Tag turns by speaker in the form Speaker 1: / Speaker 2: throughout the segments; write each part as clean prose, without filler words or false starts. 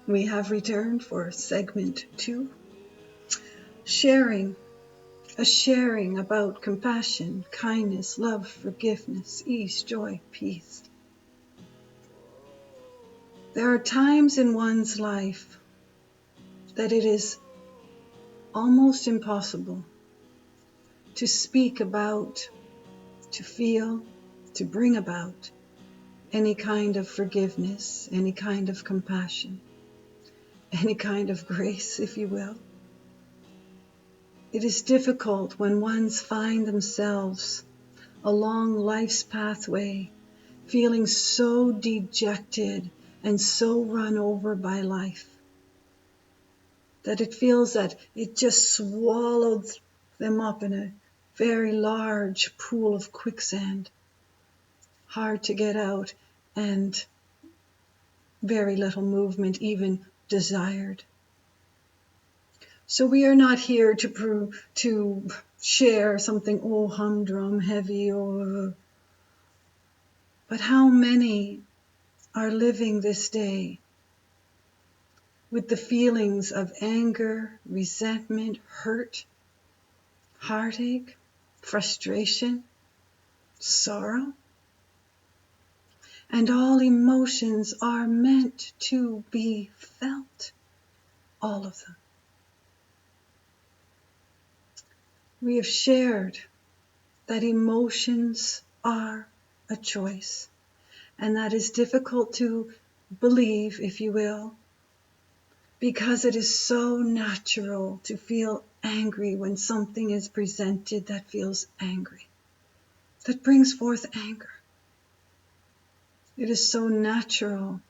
Speaker 1: We have returned for segment 2, sharing about compassion, kindness, love, forgiveness, ease, joy, peace. There are times in one's life that it is almost impossible to speak about, to feel, to bring about any kind of forgiveness, any kind of compassion, any kind of grace, if you will. It is difficult when ones find themselves along life's pathway, feeling so dejected and so run over by life that it feels that it just swallowed them up in a very large pool of quicksand, hard to get out and very little movement even desired. So we are not here to share something humdrum, heavy, but how many are living this day with the feelings of anger, resentment, hurt, heartache, frustration, sorrow? And all emotions are meant to be felt, all of them. We have shared that emotions are a choice, and that is difficult to believe, if you will, because it is so natural to feel angry when something is presented that feels angry, that brings forth anger. It is so natural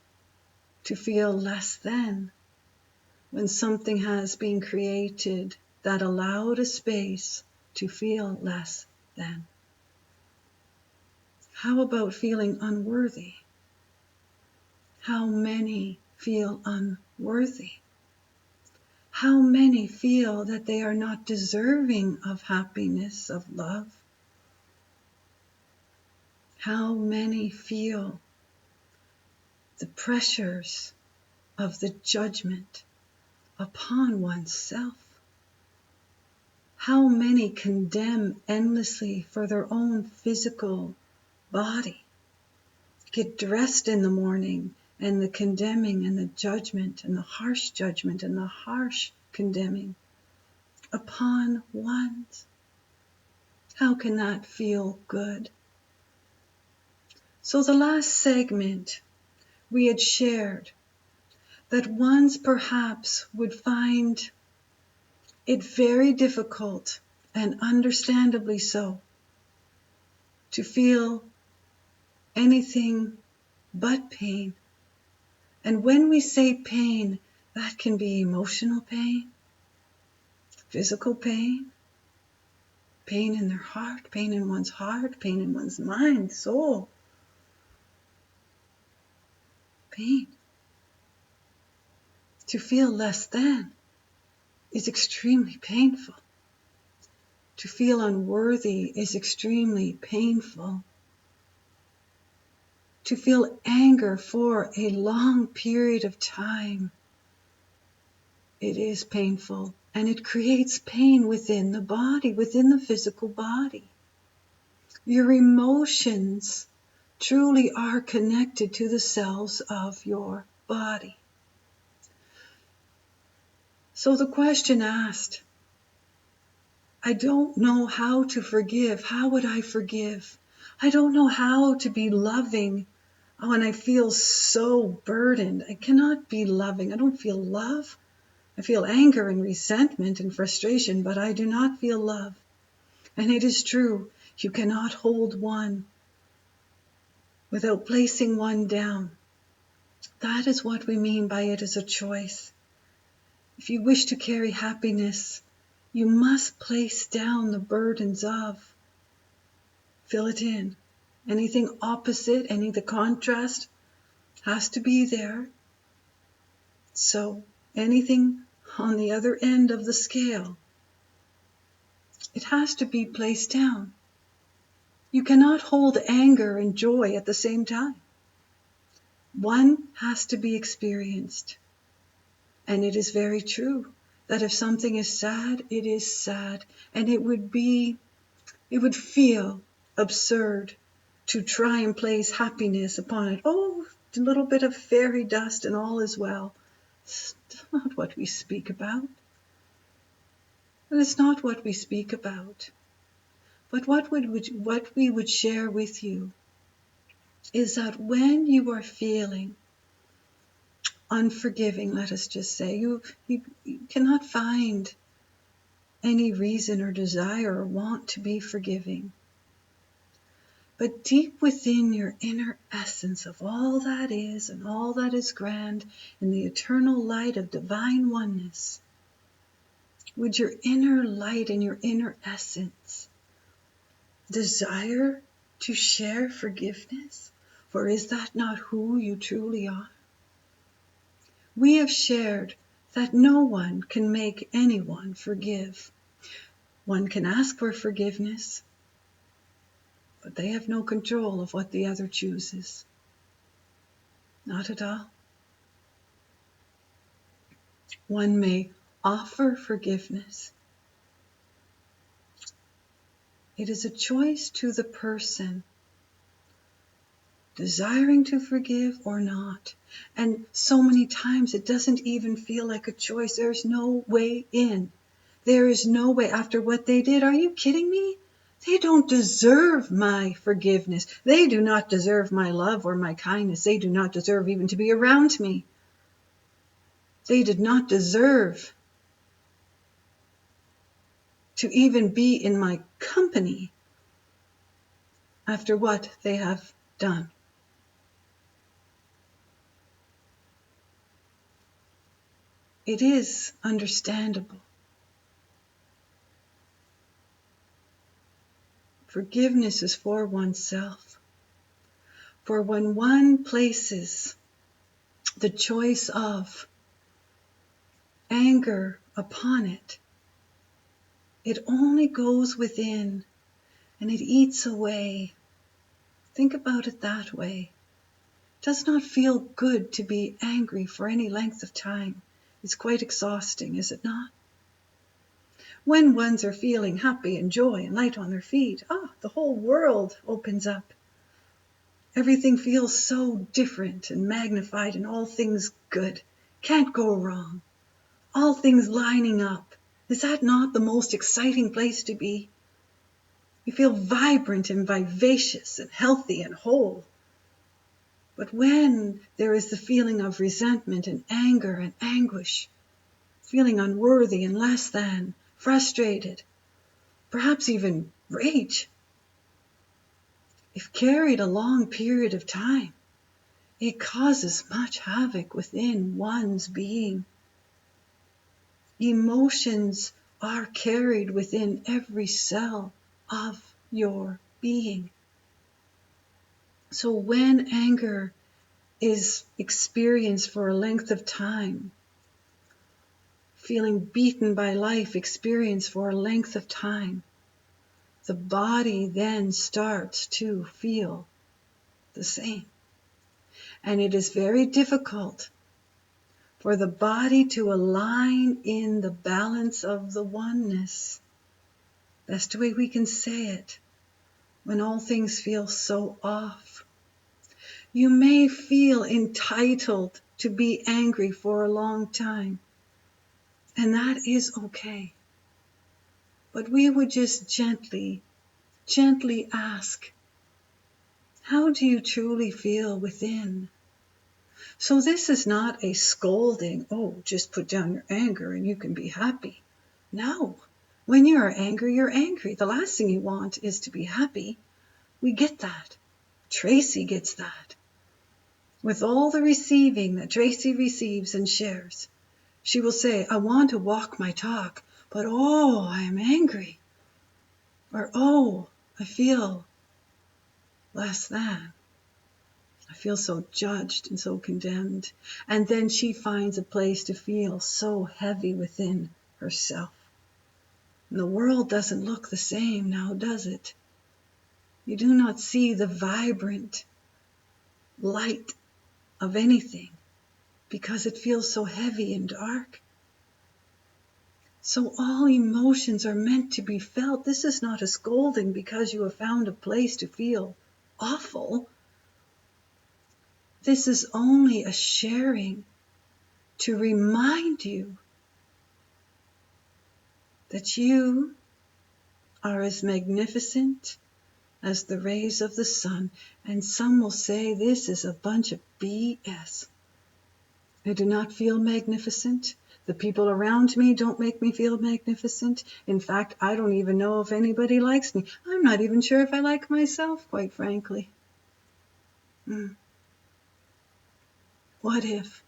Speaker 1: to feel less than when something has been created that allowed a space to feel less than. How about feeling unworthy? How many feel unworthy? How many feel that they are not deserving of happiness, of love? How many feel the pressures of the judgment upon oneself? How many condemn endlessly for their own physical body? Get dressed in the morning and the condemning and the judgment and the harsh judgment and the harsh condemning upon one's. How can that feel good? So the last segment we had shared that ones perhaps would find it very difficult, and understandably so, to feel anything but pain. And when we say pain, that can be emotional pain, physical pain, pain in their heart, pain in one's heart, pain in one's mind, soul. Pain. To feel less than is extremely painful. To feel unworthy is extremely painful. To feel anger for a long period of time, it is painful, and it creates pain within the body, within the physical body. Your emotions truly are connected to the cells of your body. So the question asked, I don't know how to forgive. How would I forgive? I don't know how to be loving when I feel so burdened. I cannot be loving. I don't feel love. I feel anger and resentment and frustration, but I do not feel love. And it is true, you cannot hold one without placing one down. That is what we mean by it as a choice. If you wish to carry happiness, you must place down the burdens of. Fill it in. Anything opposite, the contrast has to be there. So anything on the other end of the scale, it has to be placed down. You cannot hold anger and joy at the same time. One has to be experienced. And it is very true that if something is sad, it is sad. And it would feel absurd to try and place happiness upon it. Oh, a little bit of fairy dust and all is well. It's not what we speak about. And it's not what we speak about. But what we would share with you is that when you are feeling unforgiving, let us just say, you cannot find any reason or desire or want to be forgiving. But deep within your inner essence of all that is and all that is grand in the eternal light of divine oneness, would your inner light and your inner essence desire to share forgiveness? For is that not who you truly are? We have shared that no one can make anyone forgive. One can ask for forgiveness, but they have no control of what the other chooses. Not at all. One may offer forgiveness. It is a choice to the person desiring to forgive or not. And so many times it doesn't even feel like a choice. There's no way in. There is no way after what they did. Are you kidding me? They don't deserve my forgiveness. They do not deserve my love or my kindness. They do not deserve even to be around me. They did not deserve to even be in my company after what they have done. It is understandable. Forgiveness is for oneself. For when one places the choice of anger upon it, it only goes within and it eats away. Think about it that way. It does not feel good to be angry for any length of time. It's quite exhausting, is it not? When ones are feeling happy and joy and light on their feet, the whole world opens up. Everything feels so different and magnified and all things good. Can't go wrong. All things lining up. Is that not the most exciting place to be? You feel vibrant and vivacious and healthy and whole. But when there is the feeling of resentment and anger and anguish, feeling unworthy and less than, frustrated, perhaps even rage, if carried a long period of time, it causes much havoc within one's being. Emotions are carried within every cell of your being. So when anger is experienced for a length of time, feeling beaten by life experienced for a length of time, the body then starts to feel the same. And it is very difficult for the body to align in the balance of the oneness. Best way we can say it, when all things feel so off. You may feel entitled to be angry for a long time, and that is okay. But we would just gently ask, how do you truly feel within? So this is not a scolding, just put down your anger and you can be happy. No, when you are angry, you're angry. The last thing you want is to be happy. We get that. Tracy gets that. With all the receiving that Tracy receives and shares, she will say, I want to walk my talk, but I am angry. Or I feel less than. I feel so judged and so condemned. And then she finds a place to feel so heavy within herself. And the world doesn't look the same now, does it? You do not see the vibrant light of anything. because it feels so heavy and dark. So all emotions are meant to be felt. This is not a scolding because you have found a place to feel awful. This is only a sharing to remind you that you are as magnificent as the rays of the sun. And some will say this is a bunch of BS. I do not feel magnificent. The people around me don't make me feel magnificent. In fact, I don't even know if anybody likes me. I'm not even sure if I like myself, quite frankly. What if?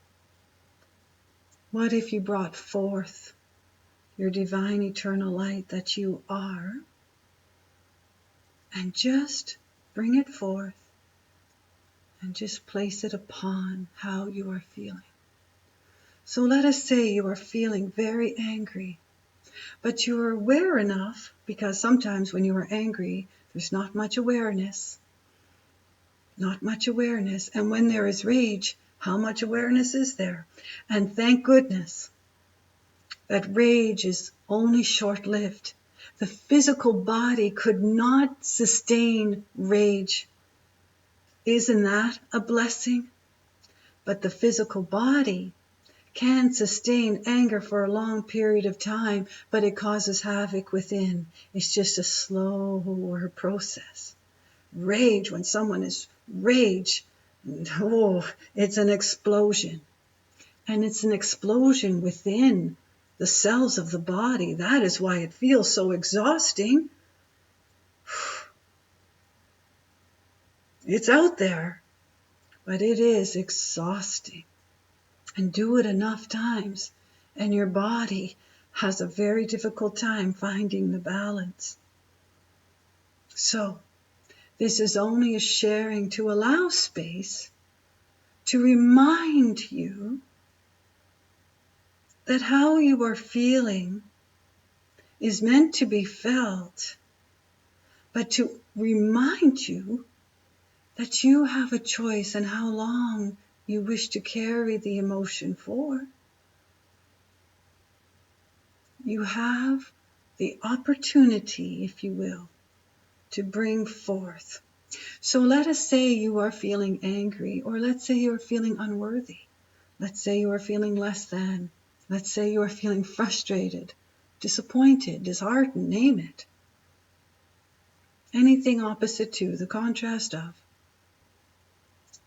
Speaker 1: What if you brought forth your divine eternal light that you are, and just bring it forth and just place it upon how you are feeling? So let us say you are feeling very angry, but you are aware enough, because sometimes when you are angry, there's not much awareness. And when there is rage, how much awareness is there? And thank goodness that rage is only short-lived. The physical body could not sustain rage. Isn't that a blessing? But the physical body can sustain anger for a long period of time, but it causes havoc within. It's just a slower process. Rage, when someone is rage, it's an explosion. And it's an explosion within the cells of the body. That is why it feels so exhausting. It's out there, but it is exhausting. And do it enough times, and your body has a very difficult time finding the balance. So, this is only a sharing to allow space to remind you that how you are feeling is meant to be felt, but to remind you that you have a choice in how long you wish to carry the emotion for. You have the opportunity, if you will, to bring forth. So let us say you are feeling angry, or let's say you are feeling unworthy. Let's say you are feeling less than. Let's say you are feeling frustrated, disappointed, disheartened, name it. Anything opposite to, the contrast of.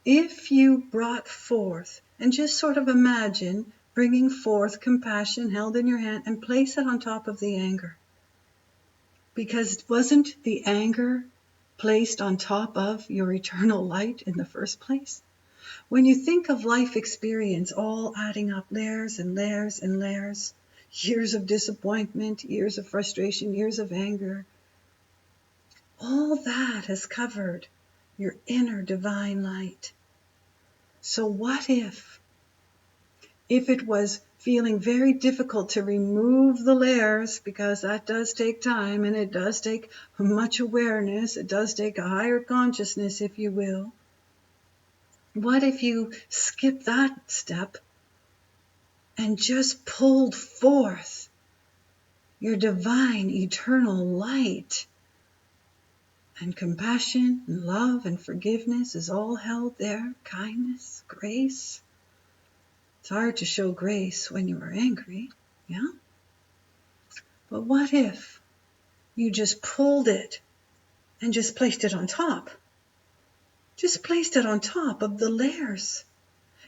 Speaker 1: If you brought forth, and just sort of imagine bringing forth compassion held in your hand and place it on top of the anger. Because wasn't the anger placed on top of your eternal light in the first place? When you think of life experience all adding up, layers and layers and layers, years of disappointment, years of frustration, years of anger, all that has covered your inner divine light. So what if it was feeling very difficult to remove the layers, because that does take time and it does take much awareness, it does take a higher consciousness, if you will. What if you skip that step and just pulled forth your divine eternal light? And compassion and love and forgiveness is all held there. Kindness, grace. It's hard to show grace when you are angry, yeah? But what if you just pulled it and just placed it on top? Just placed it on top of the layers.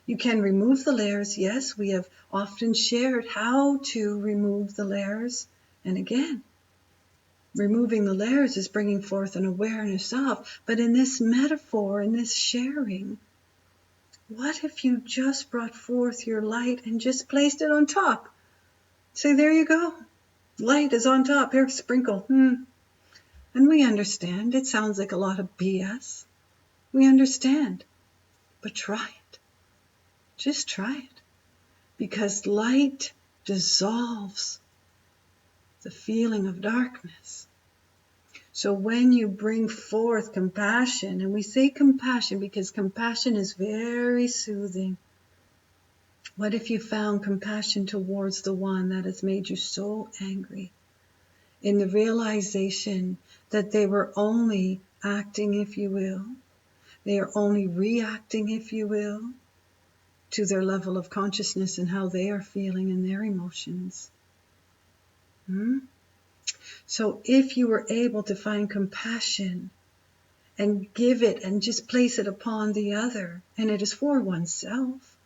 Speaker 1: You can remove the layers. Yes, we have often shared how to remove the layers. And again, removing the layers is bringing forth an awareness of. But in this metaphor, in this sharing, what if you just brought forth your light and just placed it on top? Say, there you go. Light is on top. Here, sprinkle. And we understand. It sounds like a lot of BS. We understand. But try it. Just try it. Because light dissolves the feeling of darkness. So when you bring forth compassion, and we say compassion because compassion is very soothing. What if you found compassion towards the one that has made you so angry, in the realization that they were only acting, if you will, they are only reacting, if you will, to their level of consciousness and how they are feeling in their emotions. So if you were able to find compassion and give it and just place it upon the other, and it is for oneself,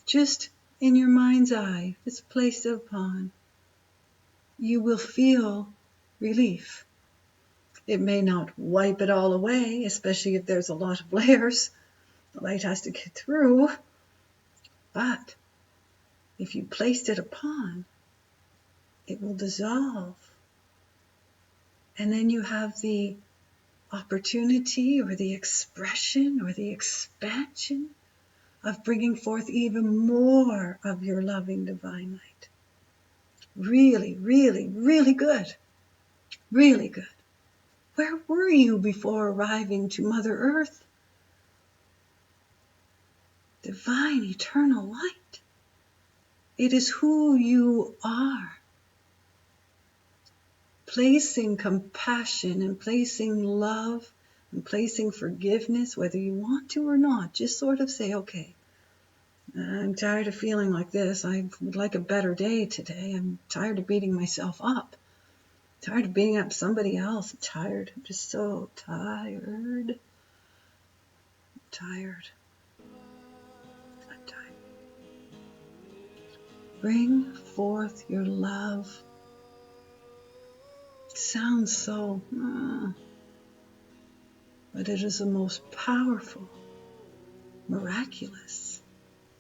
Speaker 1: just in your mind's eye, just place it upon, you will feel relief. It may not wipe it all away, especially if there's a lot of layers the light has to get through, but if you placed it upon, it will dissolve. And then you have the opportunity or the expression or the expansion of bringing forth even more of your loving divine light. Really, really, really good. Really good. Where were you before arriving to Mother Earth? Divine, eternal light. It is who you are. Placing compassion and placing love and placing forgiveness, whether you want to or not, just sort of say, okay, I'm tired of feeling like this. I would like a better day today. I'm tired of beating myself up. I'm tired of beating up somebody else. I'm tired. I'm just so tired. I'm tired. I'm tired. Bring forth your love. It sounds so, but it is the most powerful, miraculous,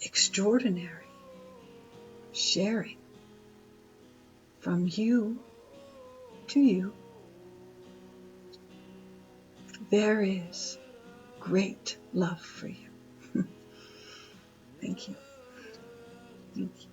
Speaker 1: extraordinary sharing from you to you. There is great love for you. Thank you. Thank you.